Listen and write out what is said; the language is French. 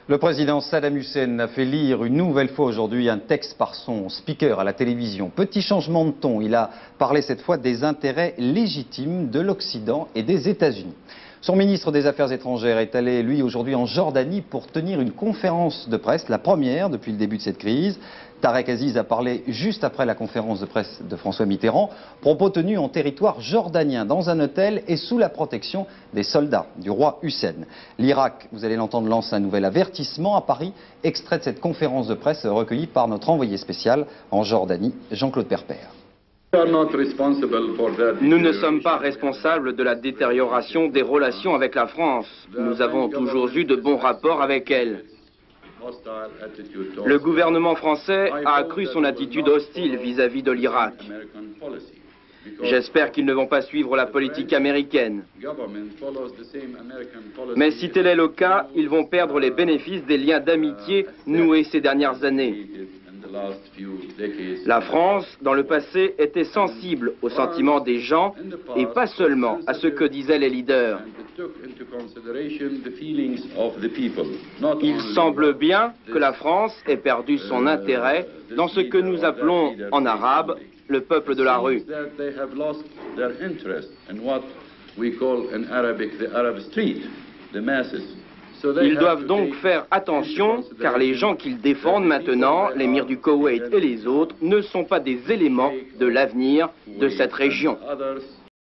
Le président Saddam Hussein a fait lire une nouvelle fois aujourd'hui un texte par son speaker à la télévision. Petit changement de ton, il a parlé cette fois des intérêts légitimes de l'Occident et des États-Unis. Son ministre des Affaires étrangères est allé, lui, aujourd'hui en Jordanie pour tenir une conférence de presse, la première depuis le début de cette crise. Tarek Aziz a parlé juste après la conférence de presse de François Mitterrand, propos tenus en territoire jordanien, dans un hôtel et sous la protection des soldats du roi Hussein. L'Irak, vous allez l'entendre, lance un nouvel avertissement à Paris, extrait de cette conférence de presse recueillie par notre envoyé spécial en Jordanie, Jean-Claude Perpère. Nous ne sommes pas responsables de la détérioration des relations avec la France. Nous avons toujours eu de bons rapports avec elle. Le gouvernement français a accru son attitude hostile vis-à-vis de l'Irak. J'espère qu'ils ne vont pas suivre la politique américaine. Mais si tel est le cas, ils vont perdre les bénéfices des liens d'amitié noués ces dernières années. La France, dans le passé, était sensible aux sentiments des gens et pas seulement à ce que disaient les leaders. Il semble bien que la France ait perdu son intérêt dans ce que nous appelons en arabe le peuple de la rue. Ils doivent donc faire attention, car les gens qu'ils défendent maintenant, l'émir du Koweït et les autres, ne sont pas des éléments de l'avenir de cette région.